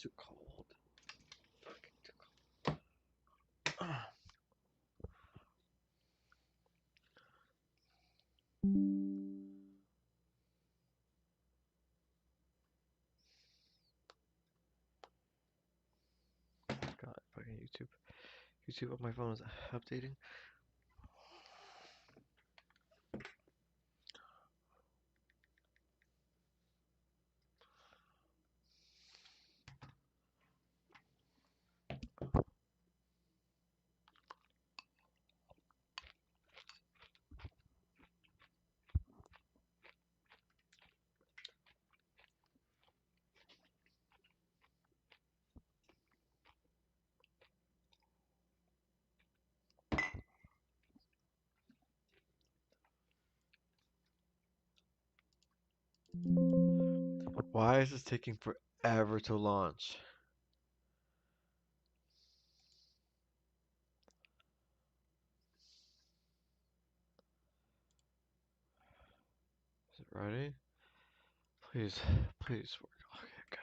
too cold. Fucking too cold. God, fucking YouTube. YouTube on my phone is updating. Why is this taking forever to launch? Is it ready? Please, please work. Okay, good.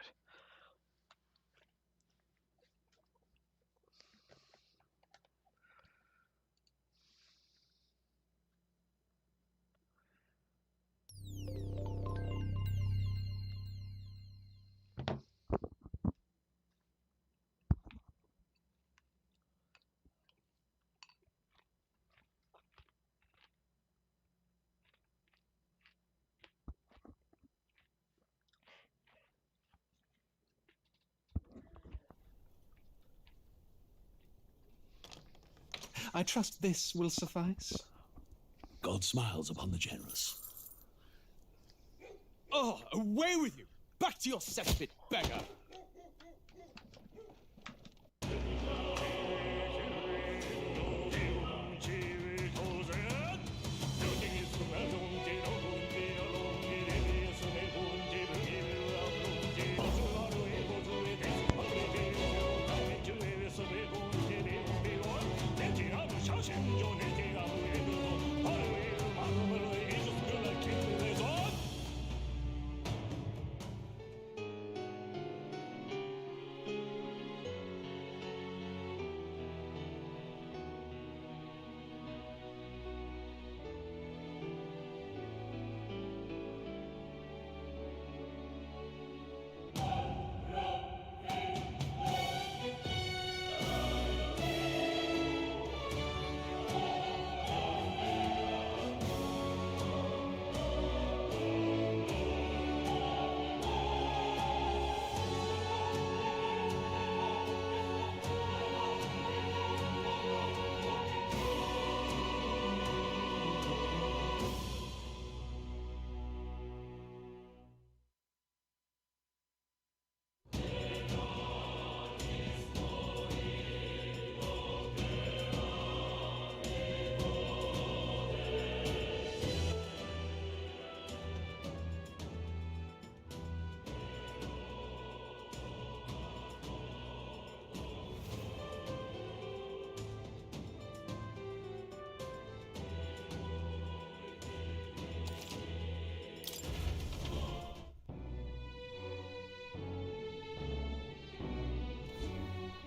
I trust this will suffice. God smiles upon the generous. Oh, away with you! Back to your cesspit, beggar!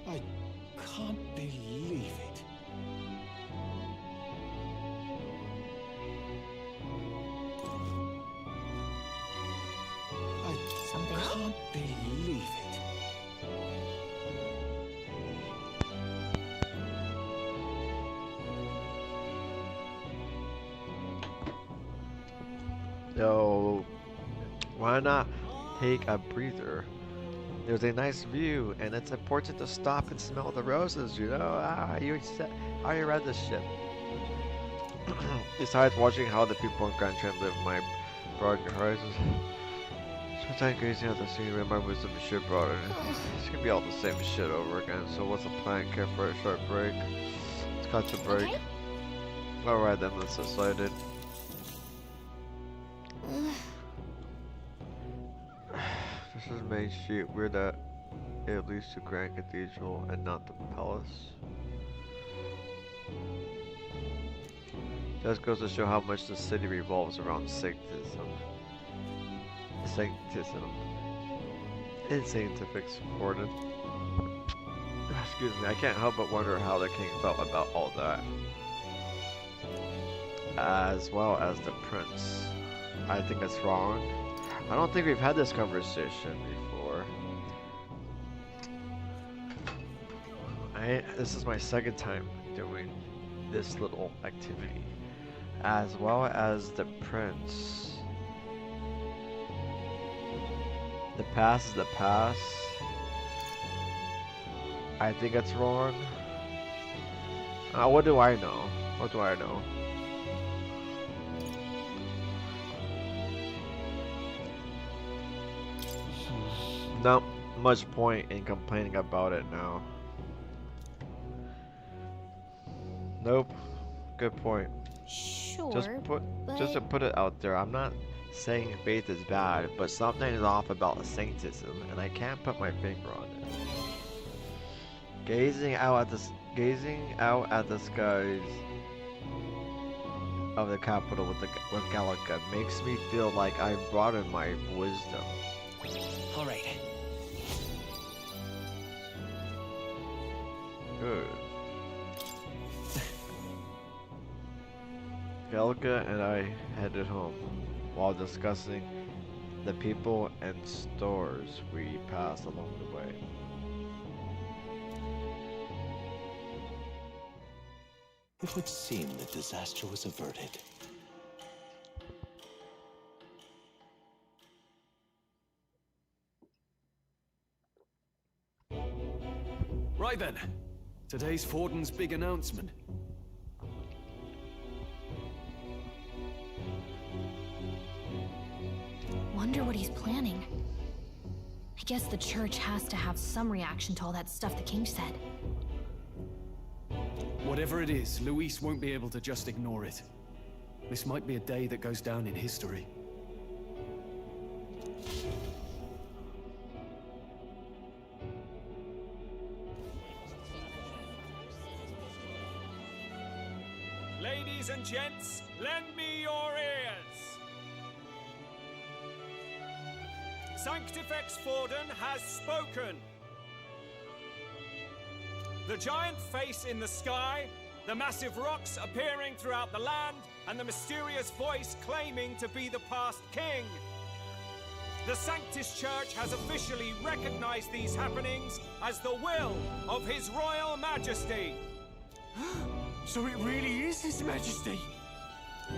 I can't believe it. Something I up? can't believe it. Yo, why not take a breather? There's a nice view, and it's important to stop and smell the roses, you know? Ah, I already read this shit. Besides watching how the people in Grand Trend live my broad horizons. Sometimes gazing at the scenery, my wisdom is shit broader. It's gonna be all the same shit over again, so what's the plan? Care for a short break? Let's cut to break. Okay. Alright then, let's decide it. This is Main Street. Weird that it leads to Grand Cathedral and not the palace. Just goes to show how much the city revolves around sanctism. Insane to fix supported. Excuse me, I can't help but wonder how the king felt about all that. As well as the prince. I think that's wrong. I don't think we've had this conversation before. This is my second time doing this little activity. As well as the prince. The past is the past. I think it's wrong. What do I know? What do I know? Not much point in complaining about it now. Nope. Good point. Sure, Just to put it out there, I'm not saying faith is bad, but something is off about saintism, and I can't put my finger on it. Gazing out at the skies of the capital with Gallica makes me feel like I've broadened my wisdom. All right. Good. Gallica and I headed home while discussing the people and stores we passed along the way. It would seem the disaster was averted. Right then, today's Forden's big announcement. Wonder what he's planning. I guess the church has to have some reaction to all that stuff the king said. Whatever it is, Luis won't be able to just ignore it. This might be a day that goes down in history. Ladies and gents, lend me your ears. Sanctifex Forden has spoken. The giant face in the sky, the massive rocks appearing throughout the land, and the mysterious voice claiming to be the past king. The Sanctus Church has officially recognized these happenings as the will of His Royal Majesty. So it really is His Majesty?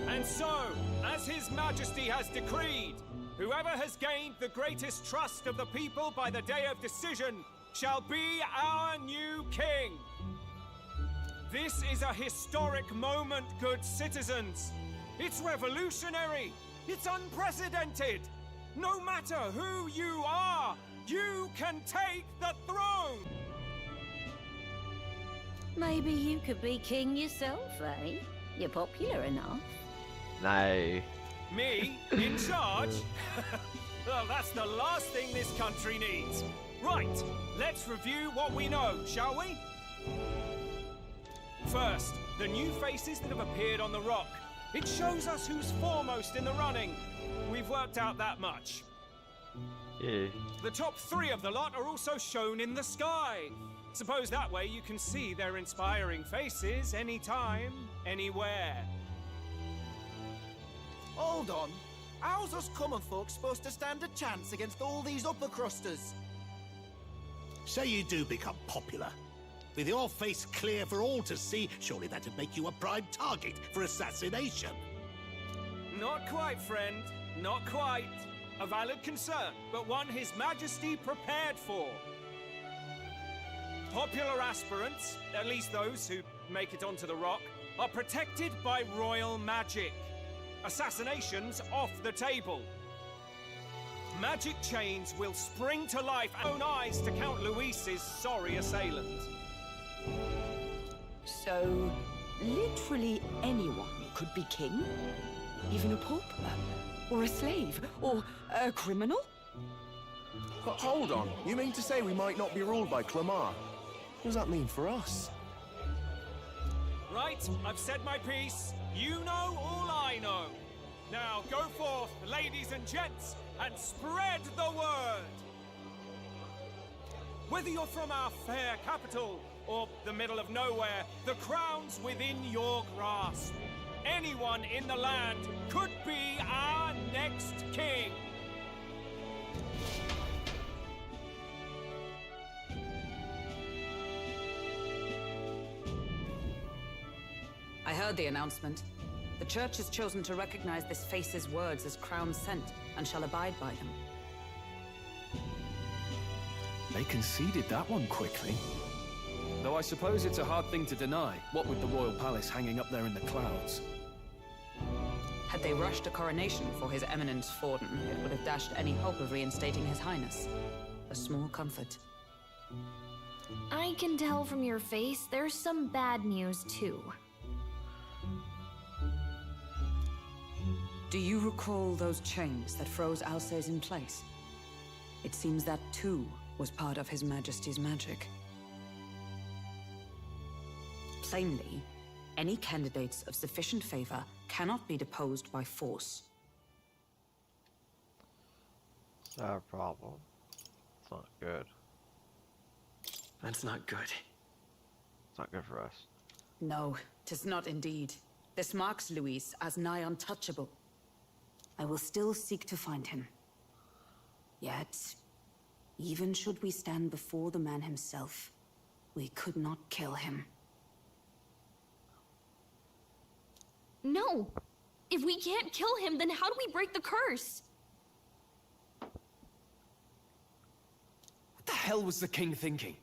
And so, as His Majesty has decreed, whoever has gained the greatest trust of the people by the day of decision shall be our new king. This is a historic moment, good citizens. It's revolutionary. It's unprecedented. No matter who you are, you can take the throne. Maybe you could be king yourself, eh? You're popular enough. Nay. Me? In charge? Well, that's the last thing this country needs. Right, let's review what we know, shall we? First, the new faces that have appeared on the rock. It shows us who's foremost in the running. We've worked out that much. Yeah. The top 3 of the lot are also shown in the sky. Suppose that way you can see their inspiring faces anytime, anywhere. Hold on. How's us common folks supposed to stand a chance against all these upper crusters? Say you do become popular. With your face clear for all to see, surely that'd make you a prime target for assassination. Not quite, friend. Not quite. A valid concern, but one His Majesty prepared for. Popular aspirants, at least those who make it onto the rock, are protected by royal magic. Assassinations off the table. Magic chains will spring to life and own eyes to Count Luis's sorry assailant. So, literally anyone could be king? Even a pauper? Or a slave? Or a criminal? But hold on. You mean to say we might not be ruled by Clamar? What does that mean for us? Right, I've said my piece. You know all I know. Now go forth, ladies and gents, and spread the word! Whether you're from our fair capital or the middle of nowhere, the crown's within your grasp. Anyone in the land could be our next king. I heard the announcement. The Church has chosen to recognize this face's words as crown sent, and shall abide by them. They conceded that one quickly. Though I suppose it's a hard thing to deny, what with the royal palace hanging up there in the clouds. Had they rushed a coronation for His Eminence Forden, it would have dashed any hope of reinstating His Highness. A small comfort. I can tell from your face there's some bad news too. Do you recall those chains that froze Alsace in place? It seems that too was part of His Majesty's magic. Plainly, any candidates of sufficient favor cannot be deposed by force. It's our problem. It's not good. That's not good. It's not good for us. No, 'tis not indeed. This marks Louis as nigh untouchable. I will still seek to find him. Yet, even should we stand before the man himself, we could not kill him. No! If we can't kill him, then how do we break the curse? What the hell was the king thinking?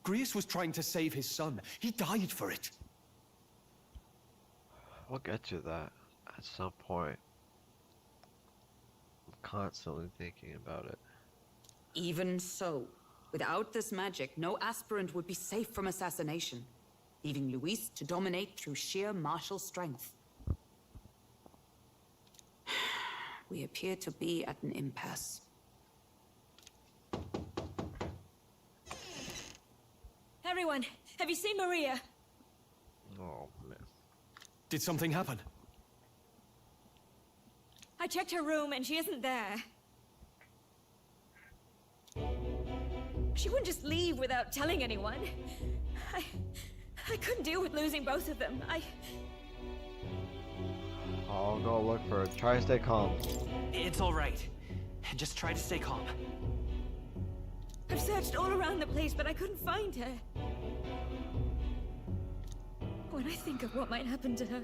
Grius was trying to save his son. He died for it. We'll get to that at some point. I'm constantly thinking about it. Even so, without this magic, no aspirant would be safe from assassination, leaving Louis to dominate through sheer martial strength. We appear to be at an impasse. Everyone, have you seen Maria? Oh, man. Did something happen? I checked her room and she isn't there. She wouldn't just leave without telling anyone. I couldn't deal with losing both of them. I'll go look for her. Try to stay calm. It's all right. Just try to stay calm. I've searched all around the place, but I couldn't find her. When I think of what might happen to her...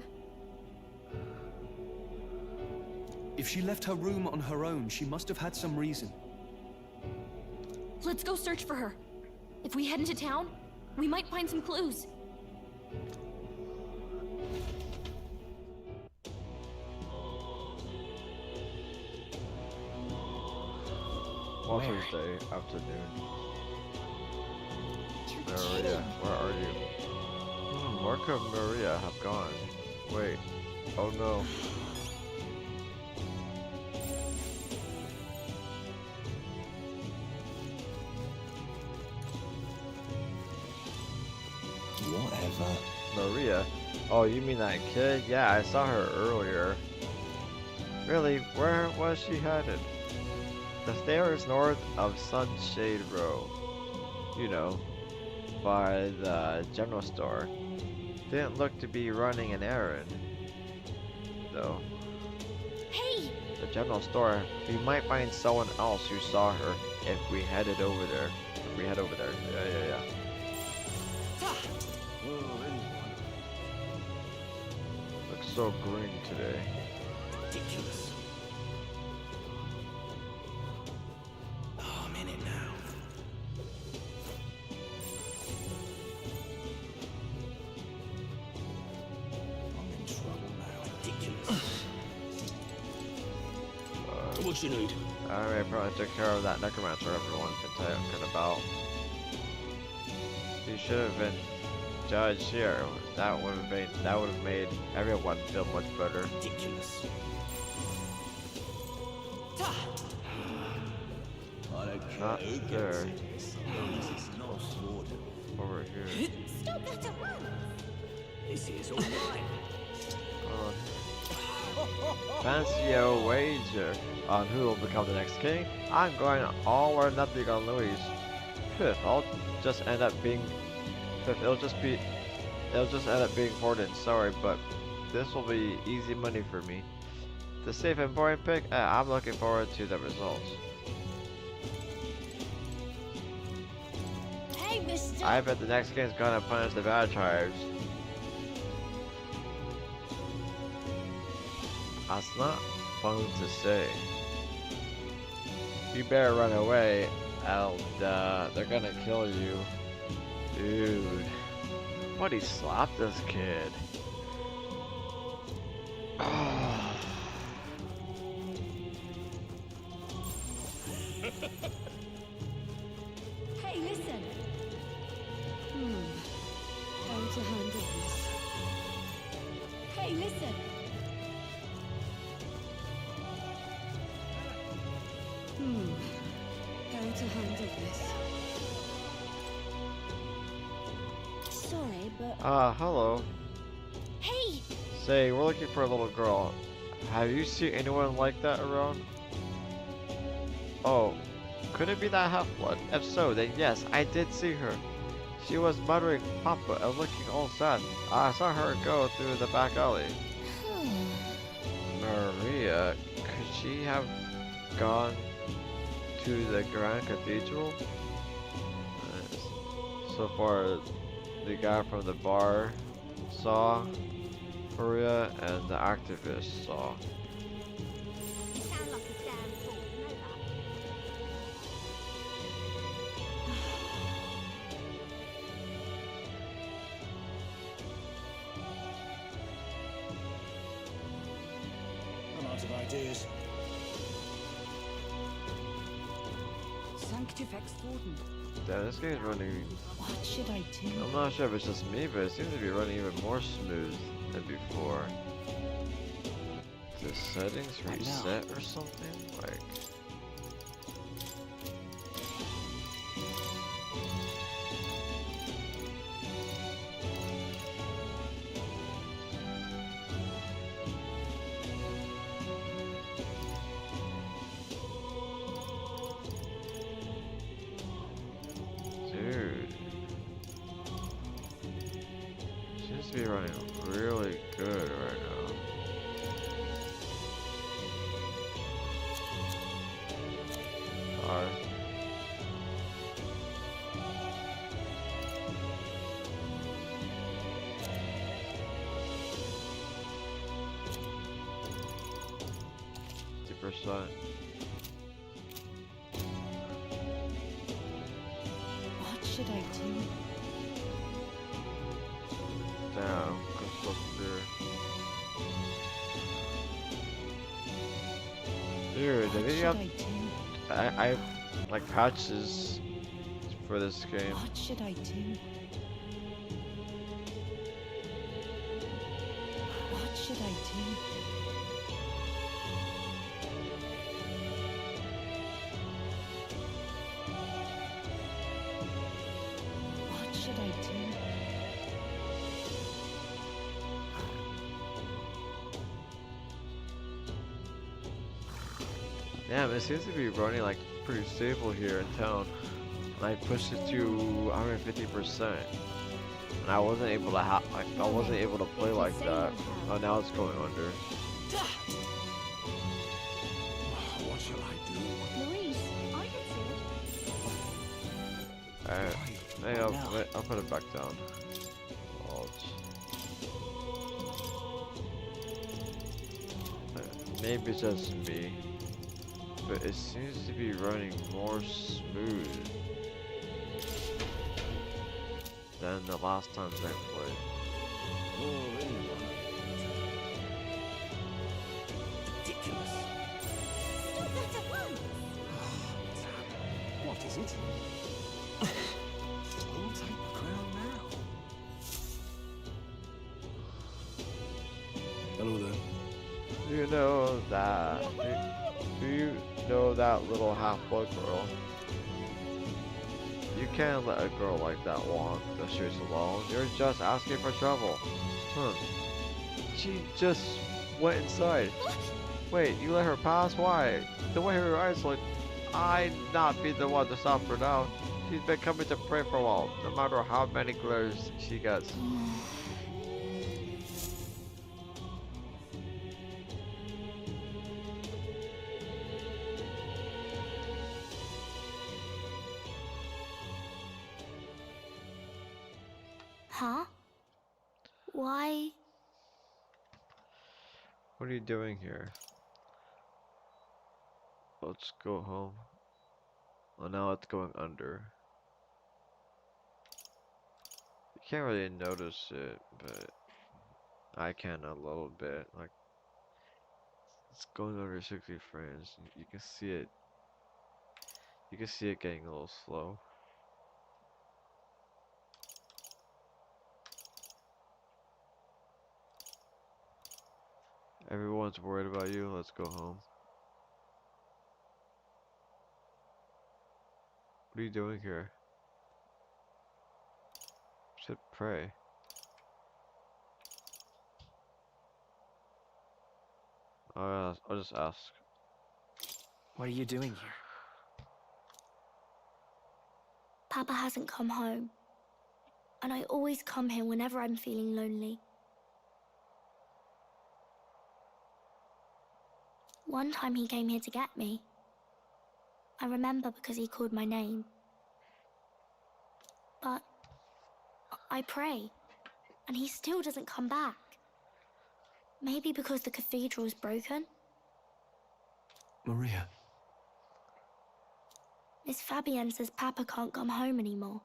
If she left her room on her own, she must have had some reason. Let's go search for her. If we head into town, we might find some clues. Mother's Day afternoon. Maria, where are you? Where could Maria have gone? Wait. Oh no. Whatever. Maria? Oh, you mean that kid? Yeah, I saw her earlier. Really? Where was she headed? The stairs north of Sunshade Row. You know, by the general store. Didn't look to be running an errand, though. Hey! The general store. We might find someone else who saw her if we headed over there. If we head over there. Yeah. Looks so green today. Ridiculous. Oh, I'm in it now. I'm in trouble now. Ridiculous. What you need? I probably took care of that necromancer everyone's been talking about. He should have been judged here. That would have made everyone feel much better. Ridiculous. Not there. Over here. Stop that at once! This is all right. Fancy a wager on who will become the next king? I'm going all or nothing on Louis. fifth. I'll just end up being fifth. It'll just end up being fourth and sorry, but this will be easy money for me. The safe and boring pick, I'm looking forward to the results. Hey, mister! I bet the next game's gonna punish the bad tribes. That's not fun to say. You better run away, and they're gonna kill you. Dude. What, he slapped this kid? Hey, listen! How to handle this? Hey, listen! How to handle this? Sorry, but... Hello. Hey! Say, we're looking for a little girl. Have you seen anyone like that around? Oh, could it be that half-blood? If so, then yes, I did see her. She was muttering Papa and looking all sad. I saw her go through the back alley. Maria, could she have gone to the Grand Cathedral? So far, the guy from the bar saw Maria and the activist saw. You sound like a damn fool, you know that? I'm out of ideas. Damn, this game's running. What should I do? I'm not sure if it's just me, but it seems to be running even more smooth than before. The settings reset or something? Like. Dude. Seems to be running really good right now. Alright. %. What should I do? Damn, crystal clear. Dude, did they have I like patches for this game. What should I do? What should I do? What should I do? Damn, it seems to be running like pretty stable here in town. And I pushed it to 150%, and I wasn't able to I wasn't able to play like that. Oh, now it's going under. What shall I do? Louise, I can see it. Alright, hey, I'll put it back down. Maybe it's just me, but it seems to be running more smooth than the last times I played. Ridiculous. Stop that at once! What is it? Who'll take the crown now? Hello there. You know that? Do you know that little half-blood girl? You can't let a girl like that walk the streets alone. You're just asking for trouble. She just went inside. Wait, you let her pass? Why? The way her eyes look, I'd not be the one to stop her now. She's been coming to pray for a while, no matter how many glares she gets. Huh? Why? What are you doing here? Let's go home. Well, now it's going under. You can't really notice it, but I can a little bit. Like, it's going under 60 frames. You can see it. You can see it getting a little slow. Everyone's worried about you. Let's go home. What are you doing here? You should pray. I'll just ask. What are you doing here? Papa hasn't come home. And I always come here whenever I'm feeling lonely. One time he came here to get me. I remember because he called my name. But I pray, and he still doesn't come back. Maybe because the cathedral's broken? Maria. Miss Fabienne says Papa can't come home anymore.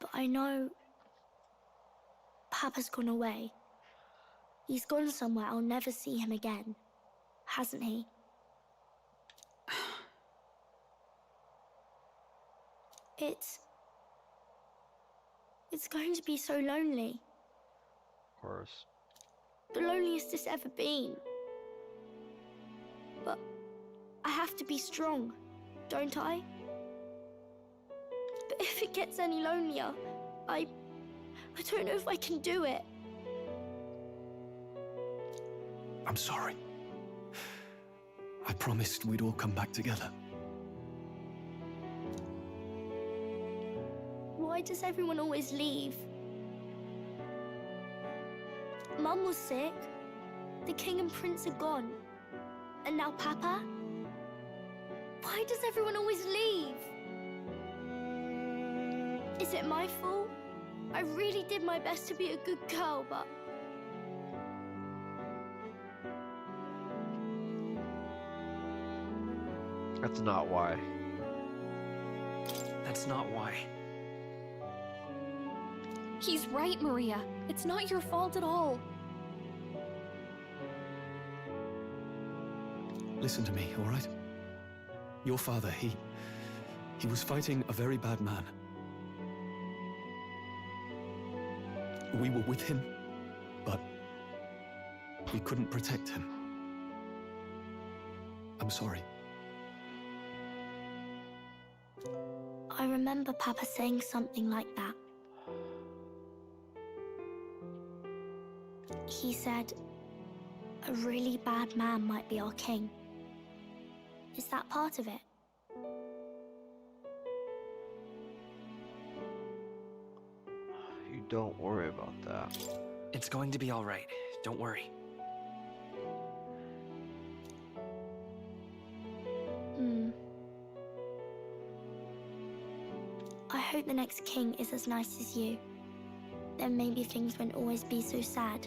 But I know Papa's gone away. He's gone somewhere I'll never see him again, hasn't he? It's going to be so lonely. Of course. The loneliest it's ever been. But I have to be strong, don't I? But if it gets any lonelier, I don't know if I can do it. I'm sorry. I promised we'd all come back together. Why does everyone always leave? Mum was sick. The king and prince are gone. And now Papa? Why does everyone always leave? Is it my fault? I really did my best to be a good girl, but... That's not why. That's not why. He's right, Maria. It's not your fault at all. Listen to me, all right? Your father, he was fighting a very bad man. We were with him, but we couldn't protect him. I'm sorry. I remember Papa saying something like that. He said, a really bad man might be our king. Is that part of it? You don't worry about that. It's going to be all right. Don't worry. I hope the next king is as nice as you. Then maybe things won't always be so sad.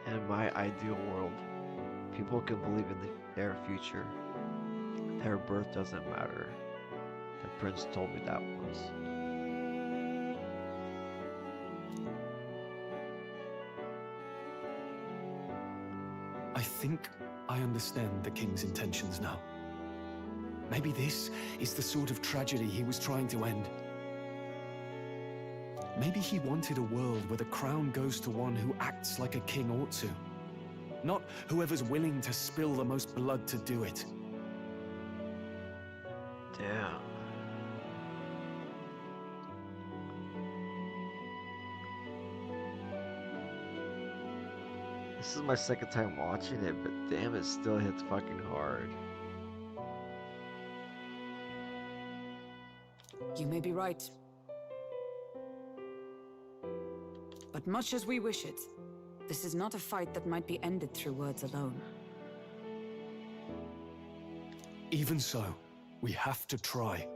In my ideal world, people can believe in their future. Their birth doesn't matter. The prince told me that once. I think I understand the king's intentions now. Maybe this is the sort of tragedy he was trying to end. Maybe he wanted a world where the crown goes to one who acts like a king ought to. Not whoever's willing to spill the most blood to do it. Damn. This is my second time watching it, but damn, it still hits fucking hard. You may be right. But much as we wish it, this is not a fight that might be ended through words alone. Even so, we have to try.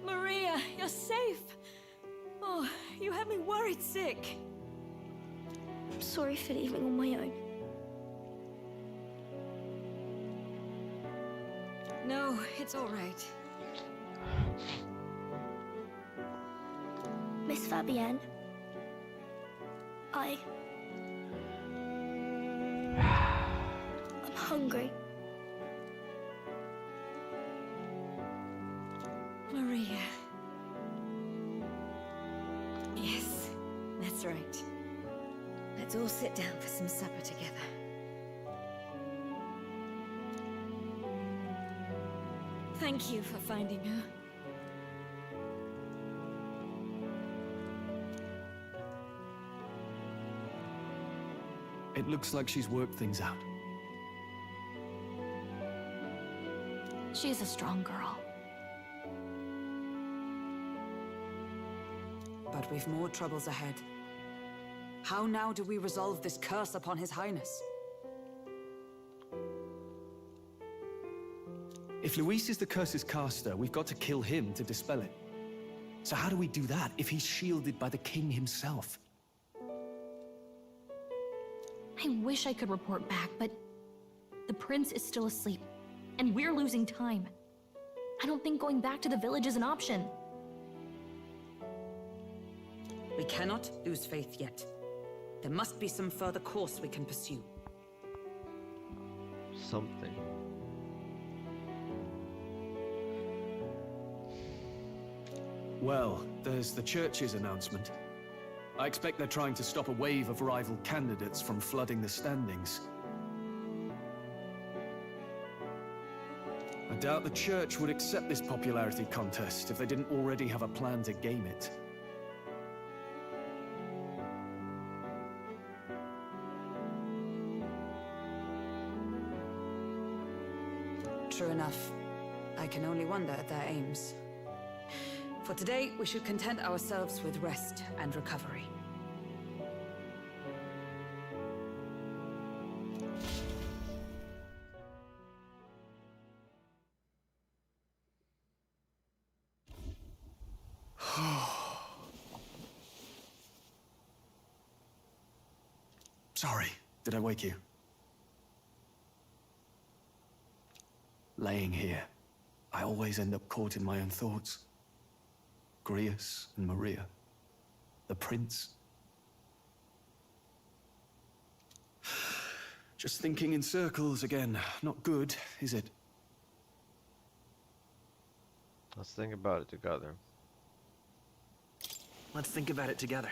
Maria, you're safe. Oh, you had me worried sick. I'm sorry for leaving on my own. No, it's all right. Miss Fabienne, I'm hungry. Maria. Yes, that's right. Let's all sit down for some supper together. Thank you for finding her. It looks like she's worked things out. She's a strong girl. But we've more troubles ahead. How now do we resolve this curse upon His Highness? If Luis is the curse's caster, we've got to kill him to dispel it. So how do we do that if he's shielded by the king himself? I wish I could report back, but the prince is still asleep, and we're losing time. I don't think going back to the village is an option. We cannot lose faith yet. There must be some further course we can pursue. Something. Well, there's the church's announcement. I expect they're trying to stop a wave of rival candidates from flooding the standings. I doubt the church would accept this popularity contest if they didn't already have a plan to game it. True enough. I can only wonder at their aims. For today, we should content ourselves with rest and recovery. Sorry, did I wake you? Laying here, I always end up caught in my own thoughts. Grius and Maria, the prince. Just thinking in circles again. Not good, is it? Let's think about it together. Let's think about it together.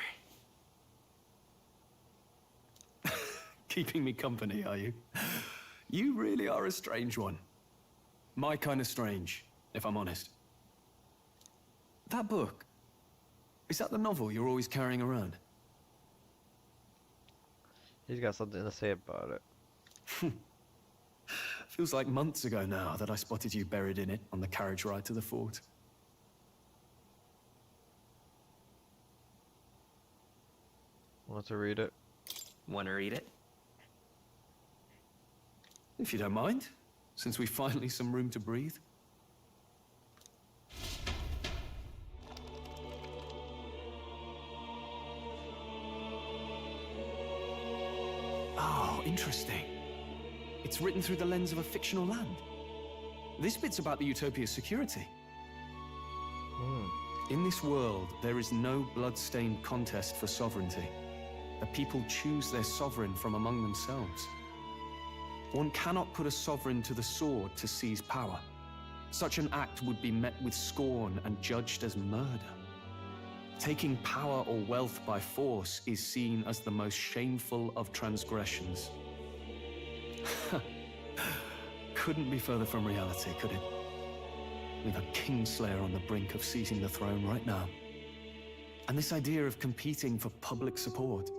Keeping me company, are you? You really are a strange one. My kind of strange, if I'm honest. That book, is that the novel you're always carrying around? He's got something to say about it. Feels like months ago now that I spotted you buried in it on the carriage ride to the fort. Want to read it? Want to read it? If you don't mind, since we've finally some room to breathe. Oh, interesting. It's written through the lens of a fictional land. This bit's about the Utopia's security. In this world, there is no blood-stained contest for sovereignty. The people choose their sovereign from among themselves. One cannot put a sovereign to the sword to seize power. Such an act would be met with scorn and judged as murder. Taking power or wealth by force is seen as the most shameful of transgressions. Couldn't be further from reality, could it? With a Kingslayer on the brink of seizing the throne right now. And this idea of competing for public support.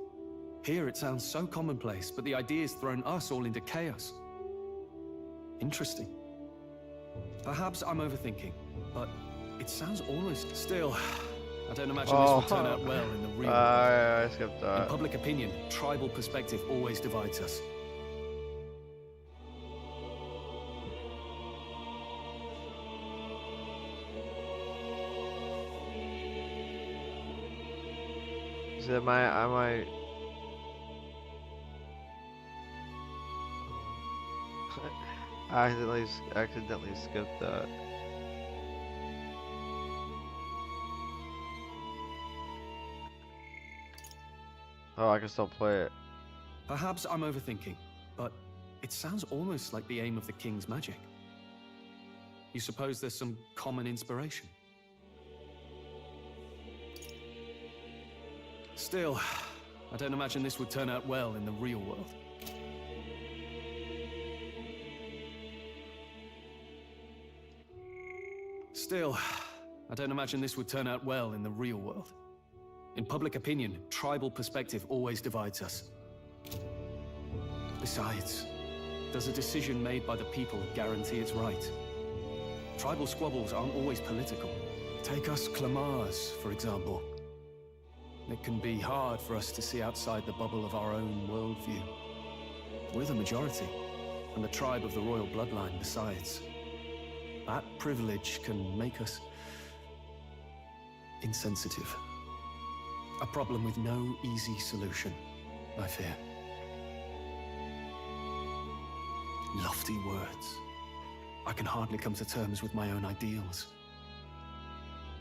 Here it sounds so commonplace, but the idea's thrown us all into chaos. Interesting. Perhaps I'm overthinking, but it sounds almost... Still, I don't imagine this will turn out well in the real world. I skipped that. In public opinion, tribal perspective always divides us. So I accidentally skipped that. Oh, I can still play it. Perhaps I'm overthinking, but it sounds almost like the aim of the king's magic. You suppose there's some common inspiration? Still, I don't imagine this would turn out well in the real world. Still, I don't imagine this would turn out well in the real world. In public opinion, tribal perspective always divides us. Besides, does a decision made by the people guarantee it's right? Tribal squabbles aren't always political. Take us Clamars, for example. It can be hard for us to see outside the bubble of our own worldview. We're the majority, and the tribe of the royal bloodline besides. That privilege can make us insensitive. A problem with no easy solution, I fear. Lofty words. I can hardly come to terms with my own ideals.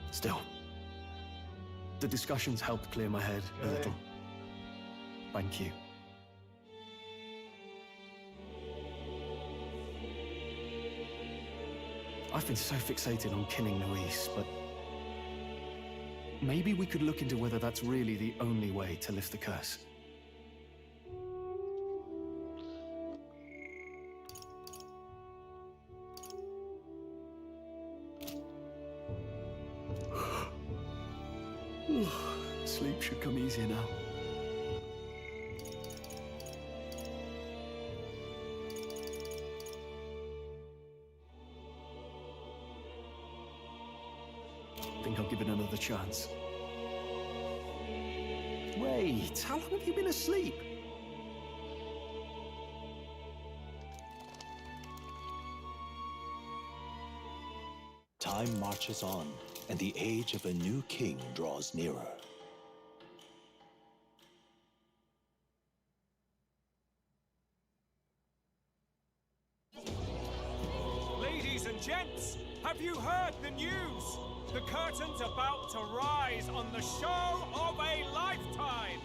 Still, the discussions helped clear my head a little. Thank you. I've been so fixated on killing Luis, but maybe we could look into whether that's really the only way to lift the curse. Sleep should come easier now. Think I'll give it another chance. Wait, how long have you been asleep? Time marches on, and the age of a new king draws nearer. Ladies and gents, have you heard the news? The curtain's about to rise on the show of a lifetime.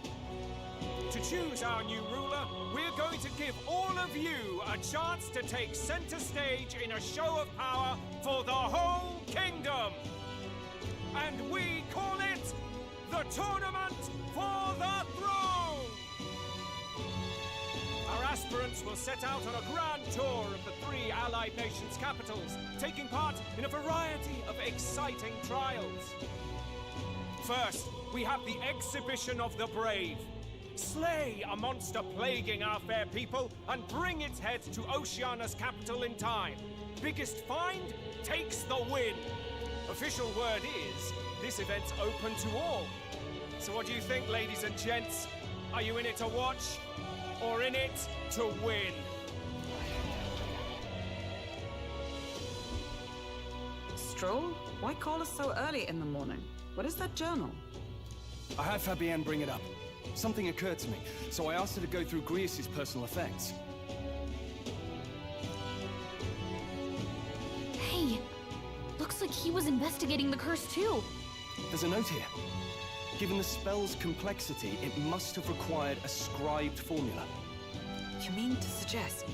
To choose our new ruler, we're going to give all of you a chance to take center stage in a show of power for the whole kingdom. And we call it the Tournament for the Throne! Our aspirants will set out on a grand tour of the 3 allied nations' capitals, taking part in a variety of exciting trials. First, we have the Exhibition of the Brave. Slay a monster plaguing our fair people and bring its head to Oceania's capital in time. Biggest find takes the win. Official word is, this event's open to all. So what do you think, ladies and gents? Are you in it to watch, or in it to win? Stroll? Why call us so early in the morning? What is that journal? I had Fabienne bring it up. Something occurred to me, so I asked her to go through Grius' personal effects. Hey, looks like he was investigating the curse too. There's a note here. Given the spell's complexity, it must have required a scribed formula. You mean to suggest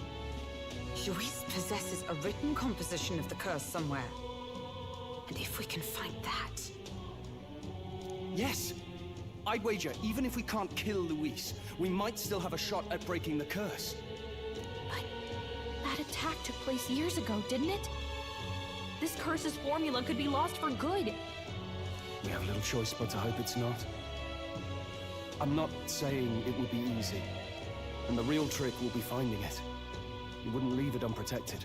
Luis possesses a written composition of the curse somewhere? And if we can find that... Yes. I'd wager, even if we can't kill Luis, we might still have a shot at breaking the curse. But that attack took place years ago, didn't it? This curse's formula could be lost for good. We have little choice but to hope it's not. I'm not saying it would be easy. And the real trick will be finding it. You wouldn't leave it unprotected.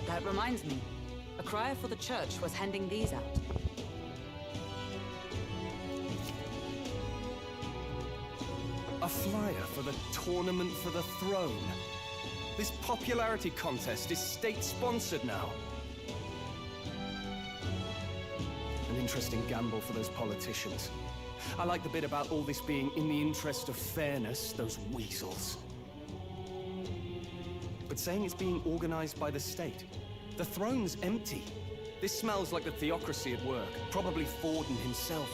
That reminds me. A crier for the church was handing these out. A flyer for the Tournament for the Throne. This popularity contest is state-sponsored now. An interesting gamble for those politicians. I like the bit about all this being in the interest of fairness, those weasels. But saying it's being organized by the state. The throne's empty. This smells like the theocracy at work. Probably Forden himself.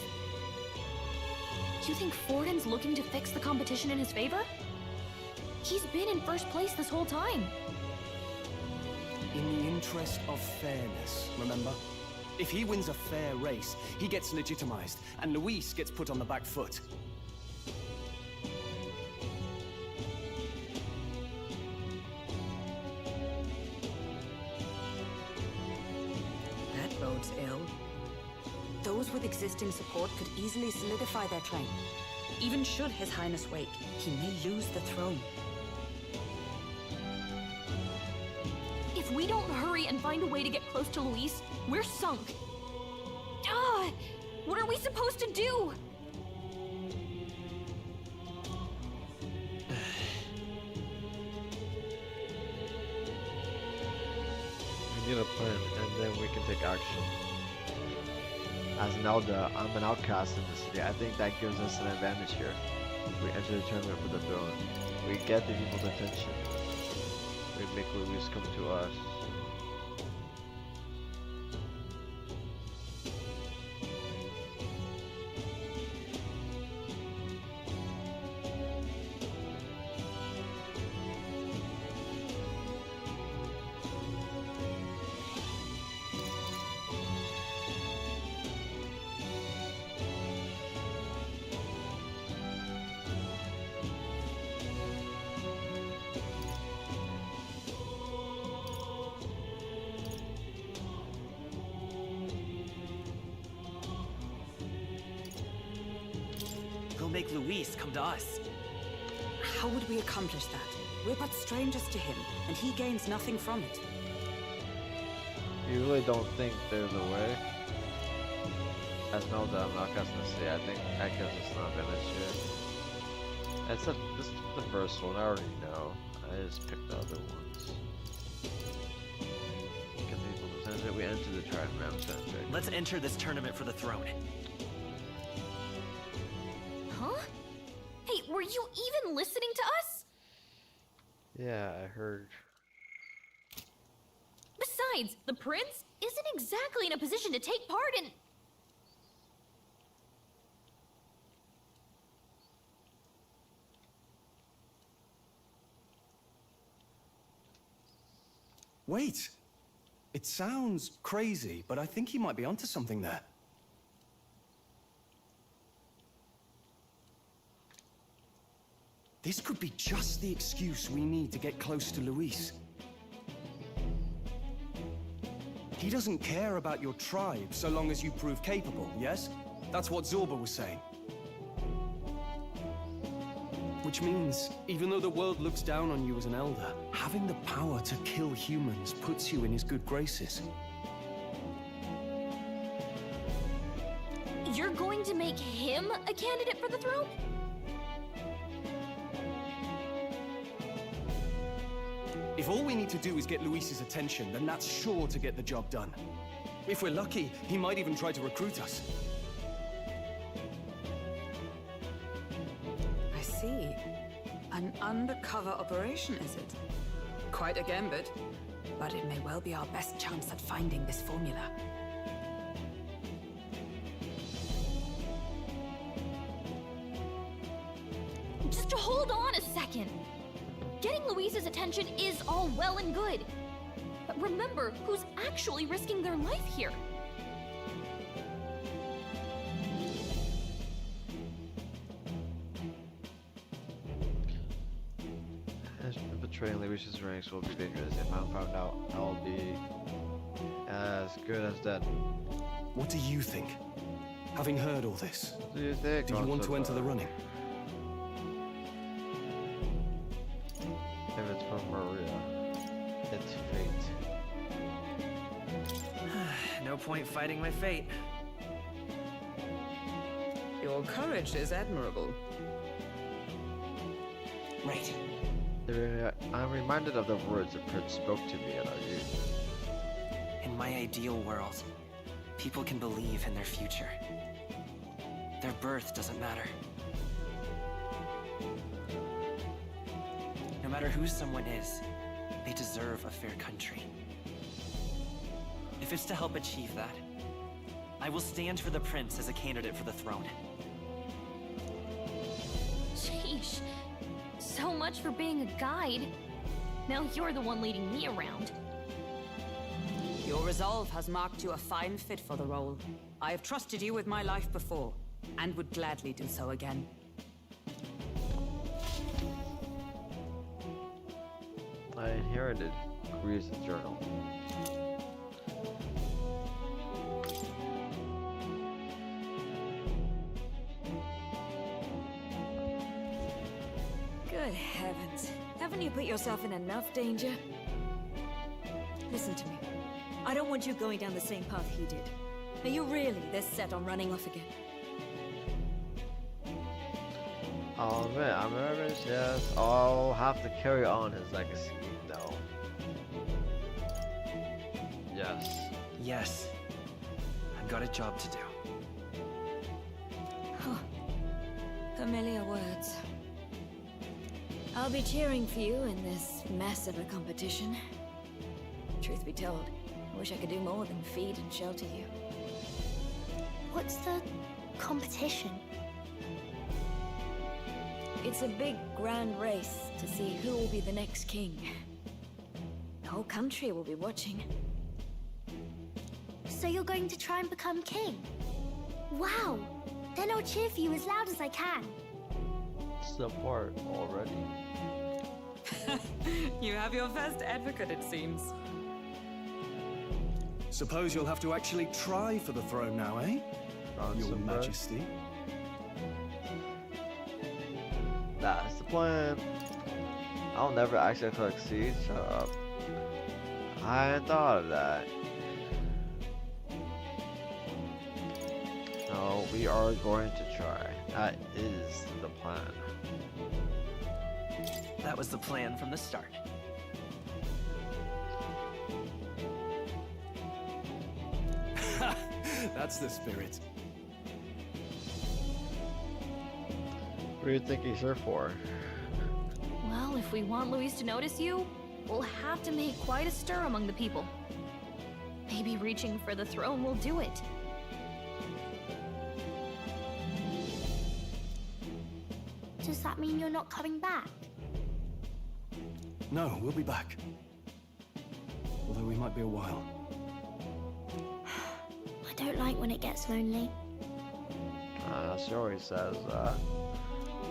You think Forden's looking to fix the competition in his favor? He's been in first place this whole time. In the interest of fairness, remember? If he wins a fair race, he gets legitimized, and Luis gets put on the back foot. That bodes ill. Those with existing support could easily solidify their claim. Even should His Highness wake, he may lose the throne. If we don't hurry and find a way to get close to Luis, we're sunk. What are we supposed to do? We need a plan, and then we can take action. As an elder, I'm an outcast in the city. I think that gives us an advantage here. We enter the tournament for the throne. We get the people's attention. We make Luis come to us. Make Luis come to us. How would we accomplish that? We're but strangers to him, and he gains nothing from it. You really don't think there's a way? As an elder, I'm not gonna say. I think that gives us an advantage here. This is the first one. I already know. I just picked the other ones. Get people's attention. We enter the Trident Center. Let's enter this tournament for the throne. Huh? Hey, were you even listening to us? Yeah, I heard. Besides, the prince isn't exactly in a position to take part in... Wait! It sounds crazy, but I think he might be onto something there. This could be just the excuse we need to get close to Luis. He doesn't care about your tribe so long as you prove capable, yes? That's what Zorba was saying. Which means, even though the world looks down on you as an elder, having the power to kill humans puts you in his good graces. You're going to make him a candidate for the throne? If all we need to do is get Luis's attention, then that's sure to get the job done. If we're lucky, he might even try to recruit us. I see. An undercover operation, is it? Quite a gambit, but it may well be our best chance at finding this formula. Just hold on a second. Getting Luis's attention is all well and good. But remember who's actually risking their life here. Betraying Luis's ranks will be dangerous. If I'm found out, I'll be as good as dead. What do you think? Having heard all this, Do you think? do you want to enter the running? If it's from Maria, it's fate. No point fighting my fate. Your courage is admirable. Right. I'm reminded of the words the prince spoke to me at our youth. In my ideal world, people can believe in their future. Their birth doesn't matter. No matter who someone is, they deserve a fair country. If it's to help achieve that, I will stand for the prince as a candidate for the throne. Sheesh. So much for being a guide. Now you're the one leading me around. Your resolve has marked you a fine fit for the role. I have trusted you with my life before, and would gladly do so again. I inherited Greer's journal. Good heavens. Haven't you put yourself in enough danger? Listen to me. I don't want you going down the same path he did. Are you really this set on running off again? I'll admit, I'm nervous, yes. I'll have to carry on his legacy, though. Yes. Yes. I've got a job to do. Huh. Familiar words. I'll be cheering for you in this mess of a competition. Truth be told, I wish I could do more than feed and shelter you. What's the competition? It's a big, grand race to see who will be the next king. The whole country will be watching. So you're going to try and become king? Wow! Then I'll cheer for you as loud as I can. Support already. You have your first advocate, it seems. Suppose you'll have to actually try for the throne now, eh? Your Majesty. That's the plan. I'll never actually succeed. Shut up. I hadn't thought of that. No, we are going to try. That is the plan. That was the plan from the start. That's the spirit. What do you think he's here for? Well, if we want Luis to notice you, we'll have to make quite a stir among the people. Maybe reaching for the throne will do it. Does that mean you're not coming back? No, we'll be back. Although we might be a while. I don't like when it gets lonely. She always says that.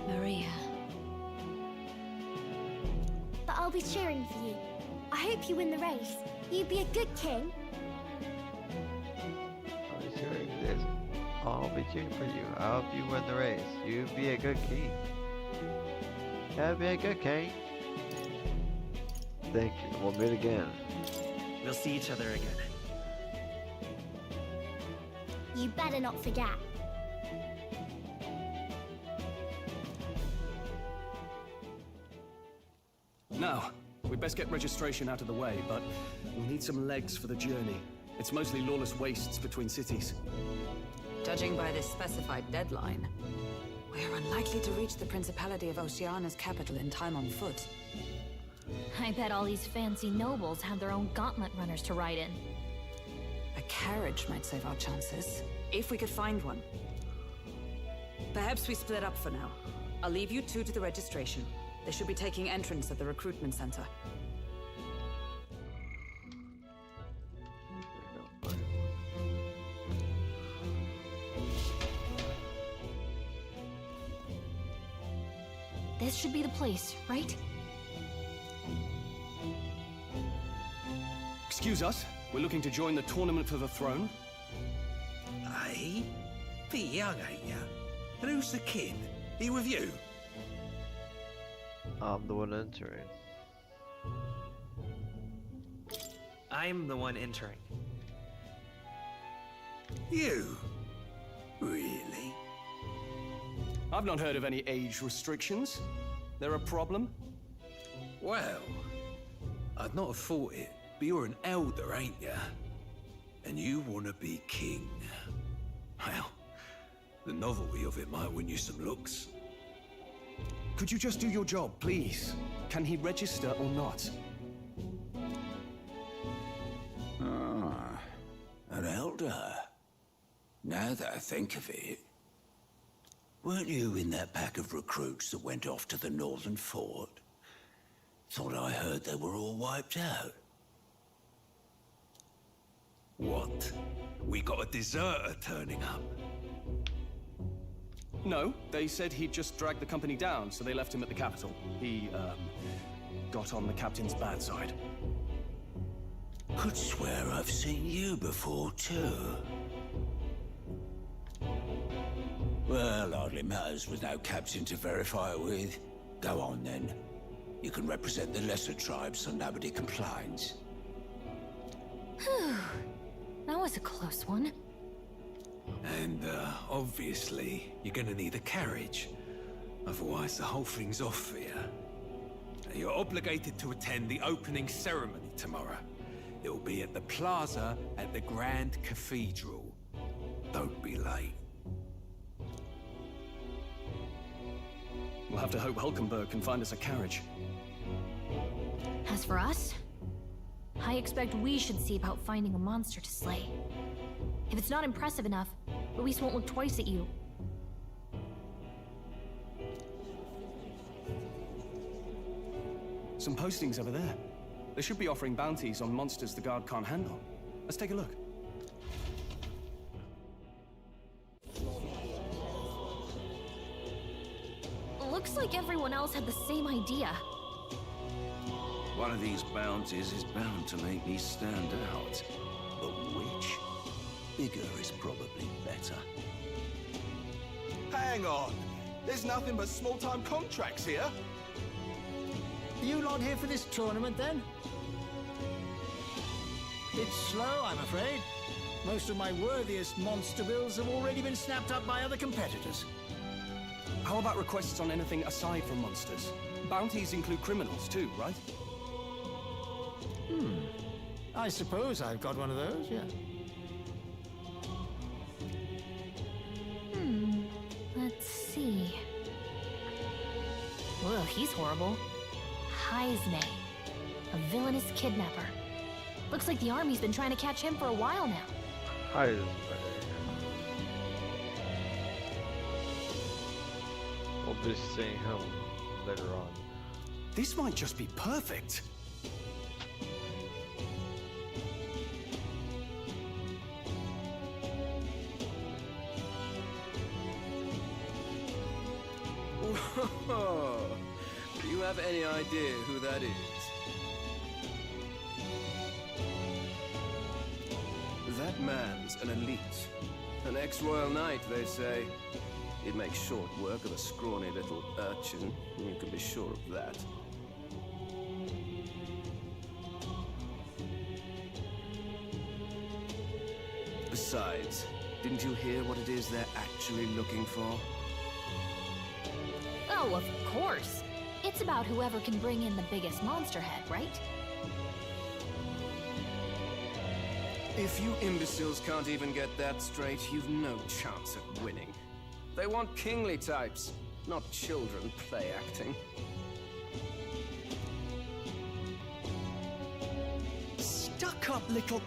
Maria. But I'll be cheering for you. I hope you win the race. You'd be a good king. I'll be cheering for you. I hope you win the race. You be a good king. Yeah, be a good king. Thank you. We'll meet again. We'll see each other again. You better not forget. Now, we'd best get registration out of the way, but we'll need some legs for the journey. It's mostly lawless wastes between cities. Judging by this specified deadline, we're unlikely to reach the Principality of Oceania's capital in time on foot. I bet all these fancy nobles have their own gauntlet runners to ride in. A carriage might save our chances, if we could find one. Perhaps we split up for now. I'll leave you two to the registration. They should be taking entrance at the recruitment center. This should be the place, right? Excuse us, we're looking to join the tournament for the throne. Aye? Pretty young, ain't ya? And who's the kid? He with you? I'm the one entering. I'm the one entering. You? Really? I've not heard of any age restrictions. They're a problem? Well, I'd not have thought it, but you're an elder, ain't ya? And you want to be king. Well, the novelty of it might win you some looks. Could you just do your job, please? Can he register or not? Ah, an elder. Now that I think of it, weren't you in that pack of recruits that went off to the northern fort? Thought I heard they were all wiped out. What? We got a deserter turning up? No, they said he'd just dragged the company down, so they left him at the capital. He, got on the captain's bad side. Could swear I've seen you before, too. Well, hardly matters with no captain to verify it with. Go on, then. You can represent the lesser tribes so nobody complains. Whew. That was a close one. And, obviously, you're gonna need a carriage. Otherwise, the whole thing's off for you. You're obligated to attend the opening ceremony tomorrow. It'll be at the plaza at the Grand Cathedral. Don't be late. We'll have to hope Hulkenberg can find us a carriage. As for us, I expect we should see about finding a monster to slay. If it's not impressive enough, Luis won't look twice at you. Some postings over there. They should be offering bounties on monsters the guard can't handle. Let's take a look. Looks like everyone else had the same idea. One of these bounties is bound to make me stand out. But which? Bigger is probably better. Hang on! There's nothing but small-time contracts here. You lot here for this tournament, then? It's slow, I'm afraid. Most of my worthiest monster builds have already been snapped up by other competitors. How about requests on anything aside from monsters? Bounties include criminals too, right? I suppose I've got one of those, yeah. Let's see. Ugh, he's horrible. Heisme, a villainous kidnapper. Looks like the army's been trying to catch him for a while now. Hi. We'll be seeing him later on. This might just be perfect. Do you have any idea who that is? That man's an elite. An ex-royal knight, they say. He'd make short work of a scrawny little urchin, you can be sure of that. Besides, didn't you hear what it is they're actually looking for? Oh, of course. It's about whoever can bring in the biggest monster head, right? If you imbeciles can't even get that straight, you've no chance at winning. They want kingly types, not children play acting. Stuck-up little...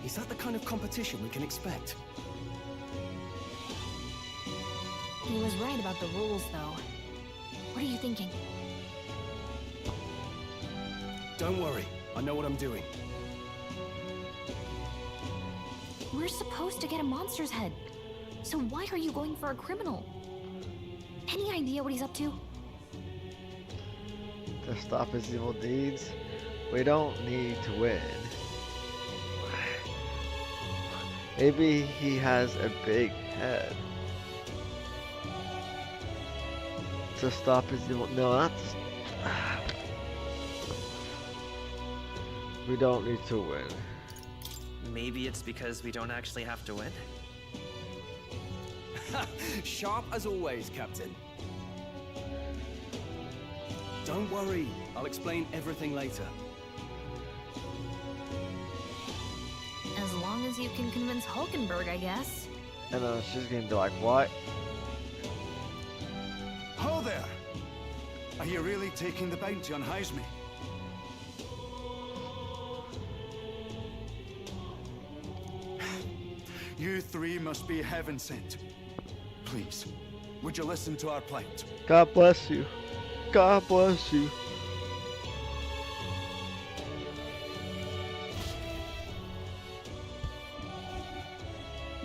Is that the kind of competition we can expect? He was right about the rules, though. What are you thinking? Don't worry, I know what I'm doing. We're supposed to get a monster's head. So why are you going for a criminal? Any idea what he's up to? to stop his evil deeds. We don't need to win. Maybe he has a big head. To stop his evil... No, that's... We don't need to win. Maybe it's because we don't actually have to win? Sharp as always, Captain. Don't worry, I'll explain everything later. As long as you can convince Hulkenberg, I guess. And she's gonna be like, what? Ho there! Are you really taking the bounty on Heisme? You three must be heaven sent. Please, would you listen to our plight? God bless you. God bless you.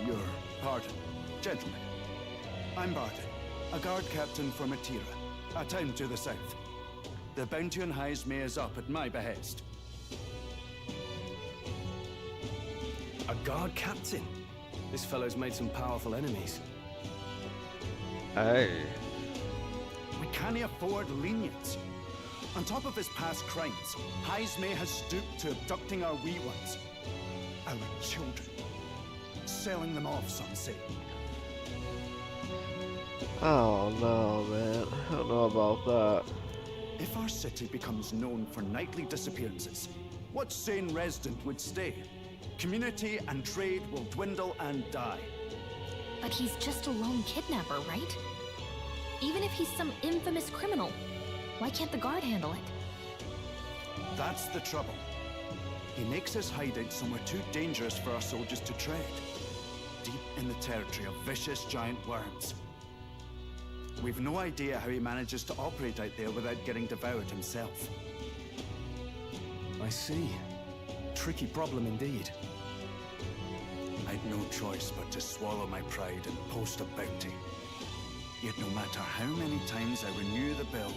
Your pardon, gentlemen. I'm Barton, a guard captain from Atira, a town to the south. The bounty on Heisme is up at my behest. A guard captain? This fellow's made some powerful enemies. Hey. We can't afford lenience. On top of his past crimes, Heisme has stooped to abducting our wee ones. Our children. Selling them off, some say. Oh no, man. I don't know about that. If our city becomes known for nightly disappearances, what sane resident would stay? Community and trade will dwindle and die. But he's just a lone kidnapper, right? Even if he's some infamous criminal, why can't the guard handle it? That's the trouble. He makes his hideout somewhere too dangerous for our soldiers to tread. Deep in the territory of vicious giant worms. We've no idea how he manages to operate out there without getting devoured himself. I see. Tricky problem indeed. I'd no choice but to swallow my pride and post a bounty. Yet no matter how many times I renew the bill,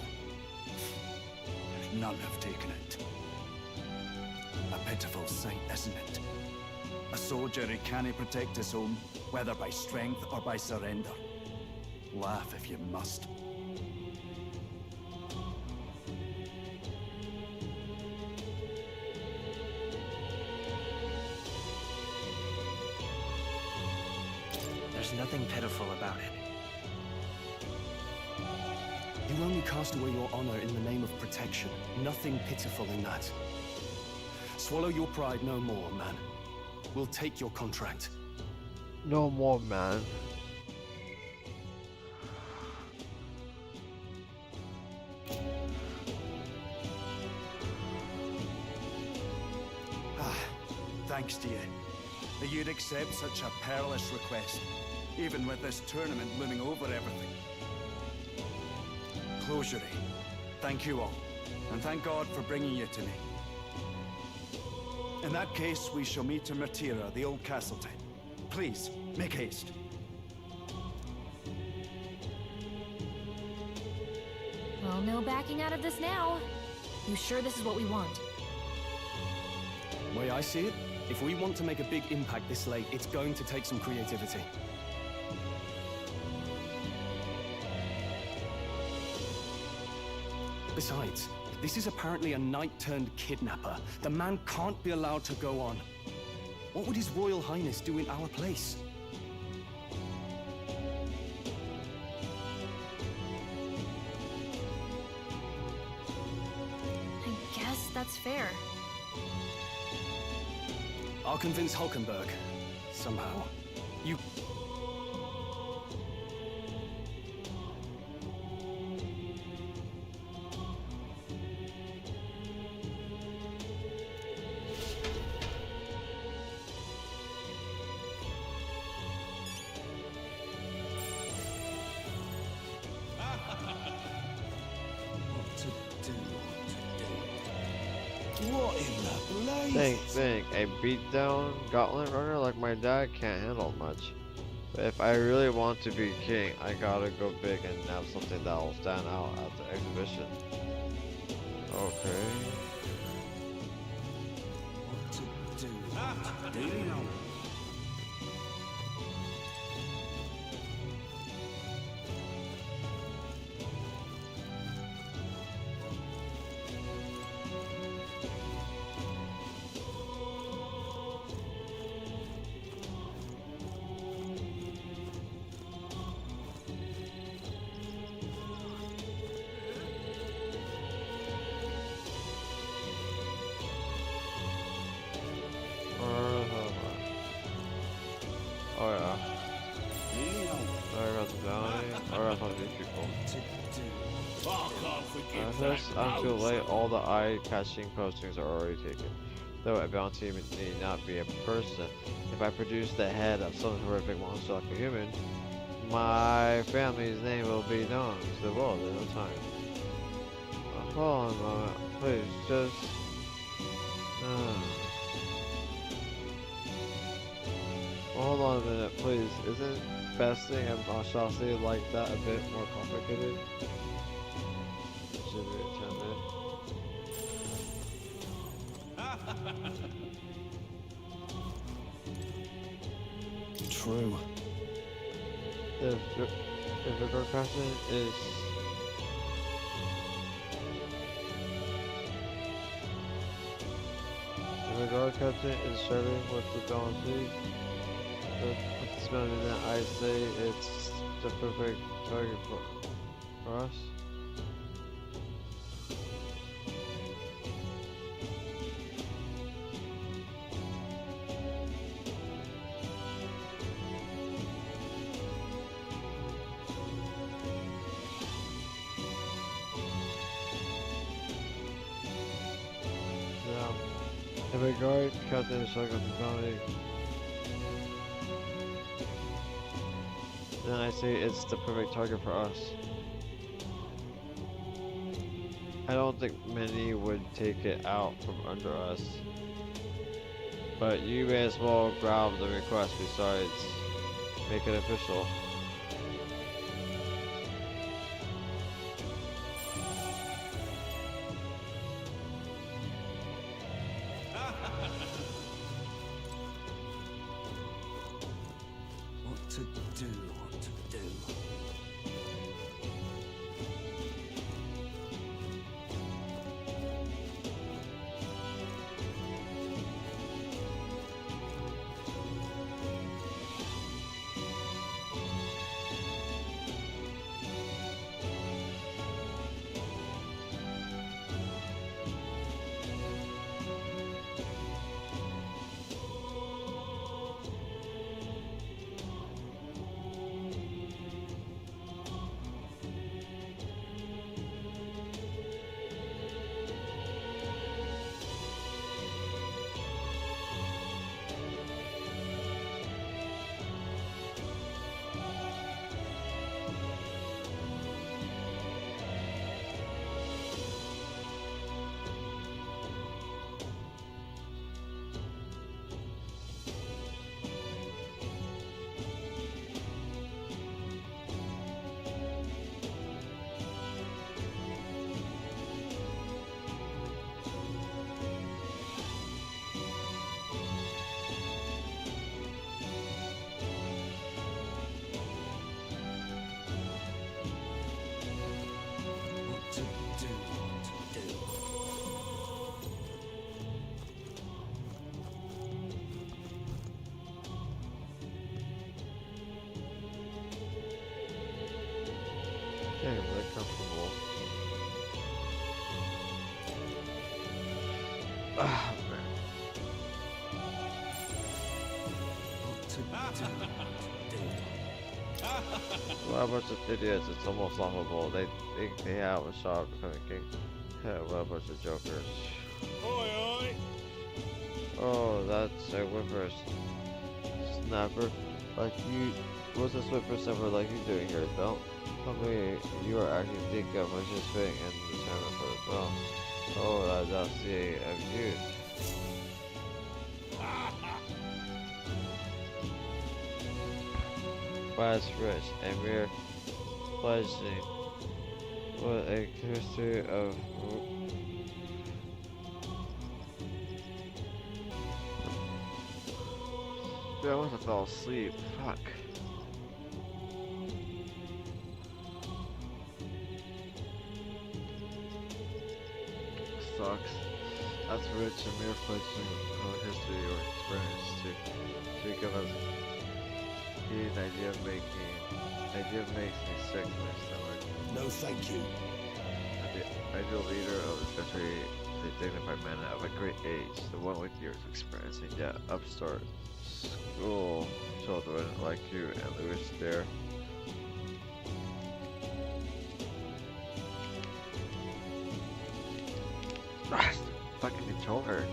none have taken it. A pitiful sight, isn't it? A soldier who can't protect his home, whether by strength or by surrender. Laugh if you must. There's nothing pitiful about it. You only cast away your honor in the name of protection. Nothing pitiful in that. Swallow your pride no more, man. We'll take your contract. No more, man. Thanks to you. That you'd accept such a perilous request, even with this tournament looming over everything. Closure. Thank you all, and thank God for bringing you to me. In that case, we shall meet in Matira, the old castle town. Please, make haste. Well, no backing out of this now. You sure this is what we want? The way I see it, if we want to make a big impact this late, it's going to take some creativity. Besides, this is apparently a knight-turned-kidnapper. The man can't be allowed to go on. What would His Royal Highness do in our place? I guess that's fair. I'll convince Hulkenberg. Somehow. You... What in the blazes? Think, a beatdown gauntlet runner like my dad can't handle much. But if I really want to be king, I gotta go big and have something that'll stand out at the exhibition. Okay. What to do? Do you know? Oh yeah. Sorry about the bounty. Or I thought these people. I'm too late. All the eye-catching postings are already taken. Though a bounty need not be a person. If I produce the head of some horrific monster like a human, my family's name will be known to the world in no time. Hold on a moment, please. Just. Hold on a minute, please. Isn't besting a monstrosity like that a bit more complicated? Should we attempt it? True. If the question is if the guard captain is serving with the bounty, what's better than I say it's the perfect target for us. If a guard captain is serving with the bounty, then I say it's the perfect target for us. I don't think many would take it out from under us. But you may as well grab the request besides make it official. What to do? What to do? Yeah, really comfortable. Ah, man. What a bunch of idiots, it's almost laughable. They think they have a shot at becoming king. Yeah, what a bunch of jokers. Oi, oi! Oh, that's a whipper snapper. Like you, what's a whipper snapper like you doing here? Don't tell me you are actually thinking of participating in the tournament for as well. Oh, that's the youth. Fast rich and mere pledging. What a history of Dude, I must have fell asleep. Fuck. Sucks. That's rich and mere fledgling history or experience to speak of as the idea makes me sick to my stomach. No, thank you. The ideal leader of this country is a dignified man of a great age, the one with years of experience, and yet upstart school children like you and Louis there. Fucking controller.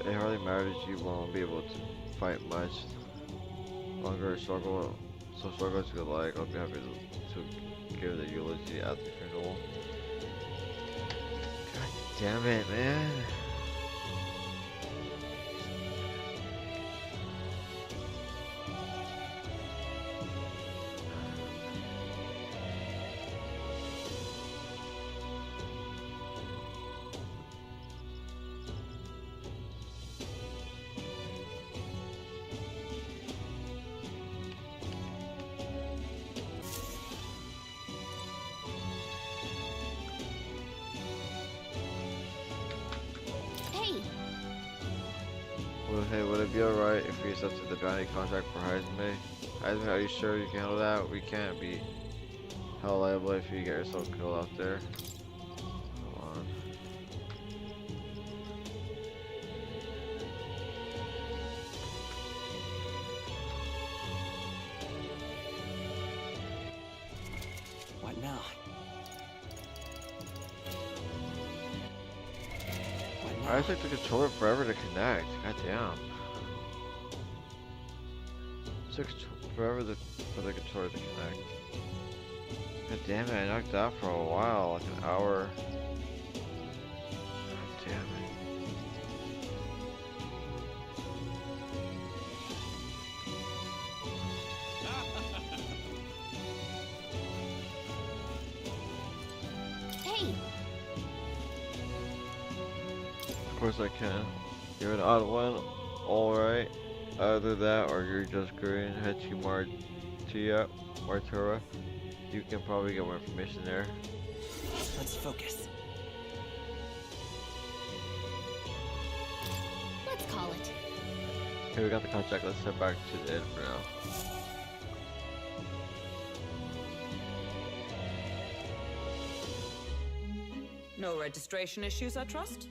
It hardly matters, you won't be able to fight much longer. Struggle as you like. I'll be happy to give the eulogy at the funeral. God damn it, man. Hey, would it be alright if we accepted the bounty contract for Heisman? Heisman, are you sure you can handle that? We can't be held liable if you get yourself killed out there. Come on. What now? I took the controller forever to connect. God damn. It took forever for the controller to connect. God damn it, I knocked out for a while, like an hour. God damn it. Hey! Of course I can. You're an odd one. Alright. Either that or you're just green. Hechi Martura. You can probably get more information there. Let's focus. Let's call it. Okay, we got the contract. Let's head back to the inn for now. No registration issues, I trust?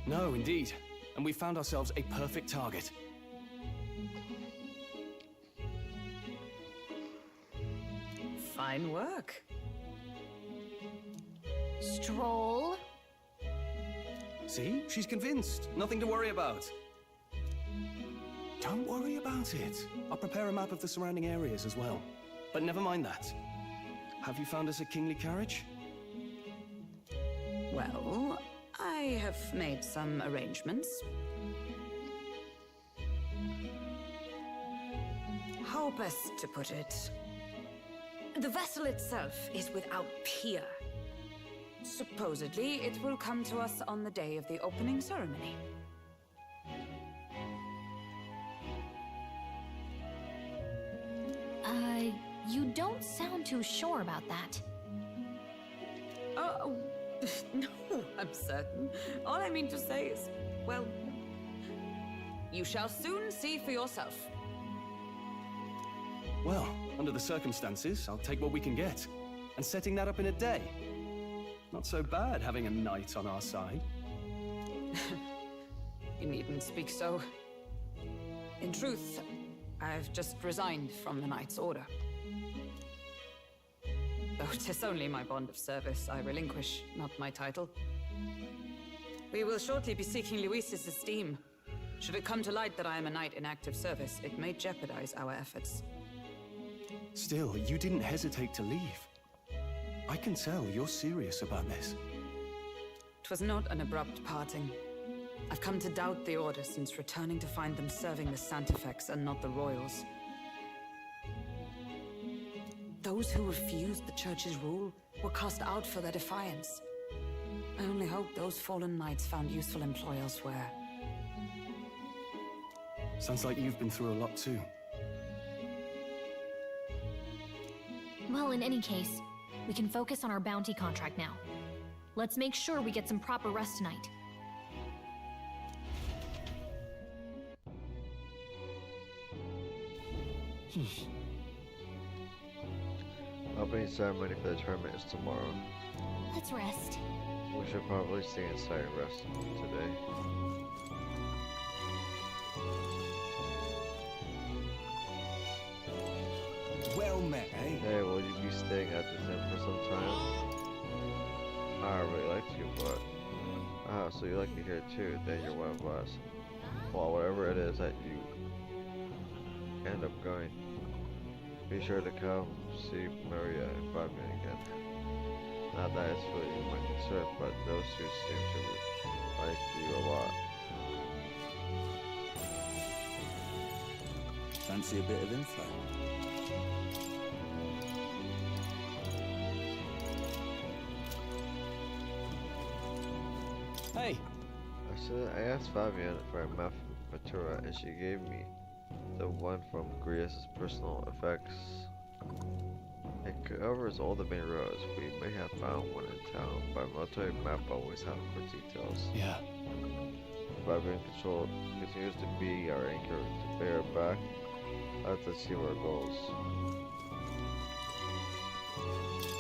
No, indeed. And we found ourselves a perfect target. Fine work. Stroll. See? She's convinced. Nothing to worry about. Don't worry about it. I'll prepare a map of the surrounding areas as well. But never mind that. Have you found us a kingly carriage? Well, I have made some arrangements. How best to put it? The vessel itself is without peer. Supposedly, it will come to us on the day of the opening ceremony. You don't sound too sure about that. Oh, no, I'm certain. All I mean to say is, well, you shall soon see for yourself. Well, under the circumstances, I'll take what we can get. And setting that up in a day. Not so bad having a knight on our side. You needn't speak so. In truth, I've just resigned from the Knight's Order. Though 'tis only my bond of service I relinquish, not my title. We will shortly be seeking Luis's esteem. Should it come to light that I am a knight in active service, it may jeopardize our efforts. Still, you didn't hesitate to leave. I can tell you're serious about this. 'Twas not an abrupt parting. I've come to doubt the Order since returning to find them serving the Santafex and not the Royals. Those who refused the church's rule were cast out for their defiance. I only hope those fallen knights found useful employ elsewhere. Sounds like you've been through a lot too. Well, in any case, we can focus on our bounty contract now. Let's make sure we get some proper rest tonight. Opening ceremony for the tournament is tomorrow. Let's rest. We should probably stay inside and rest today. Well met, eh? Hey, will you be staying at this inn for some time? I really liked you, but... Ah, so you like me here too, then you're one of us. Well, whatever it is that you end up going, be sure to come see Maria and Fabian again. Not that it's really my concern, but those two seem to like you a lot. Fancy a bit of info? Hey! I asked Fabian for a math matura and she gave me the one from Grias' personal effects. It covers all the main roads. We may have found one in town, but military map always have more details. Yeah. Fabian Control continues to be our anchor to bear back. Let's achieve our goals.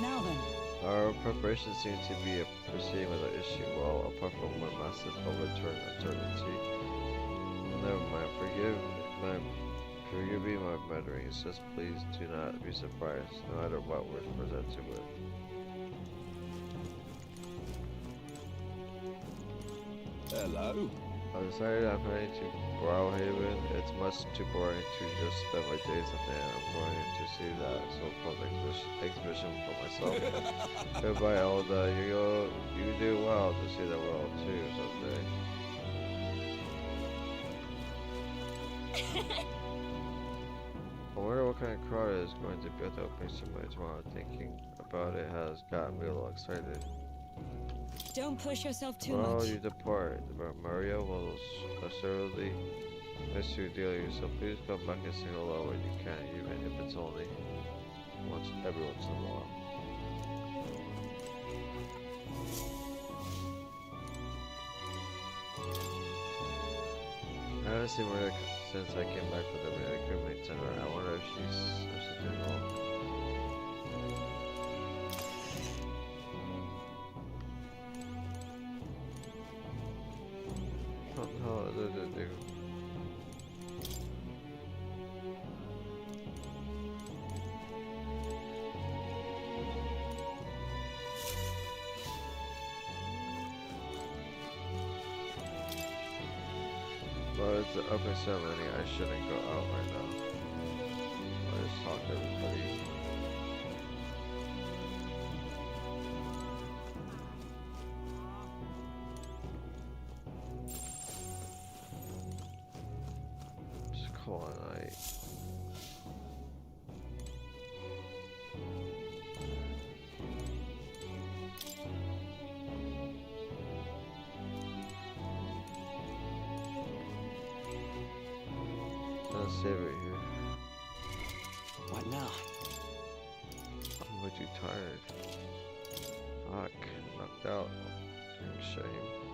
Now then. Our preparations seem to be proceeding without issue, well, apart from one massive overturn uncertainty. Never mind, forgive me my mutterings, just please do not be surprised, no matter what we're presented with. Hello. I decided I'm heading to Browhaven. It's much too boring to just spend my days up there. I'm going to see that so-called exhibition for myself. Goodbye, Elda. You do well to see the world too someday. I wonder what kind of crowd is going to be at the opening ceremony tomorrow. Thinking about it has gotten me a little excited. Don't push yourself too Well, much. you depart, but Maria will assuredly miss you dearly, so please come back and say hello when you can, even if it's only every once in a while. I haven't seen Maria since I came back from the recruitment center. I wonder if she's doing well. What the hell did it do? Well, it's the open ceremony. I shouldn't go out right now. I'll just talk to everybody. Just call it a night. Let's save it here. What now? I'm way too tired. Fuck, knocked out. Damn shame.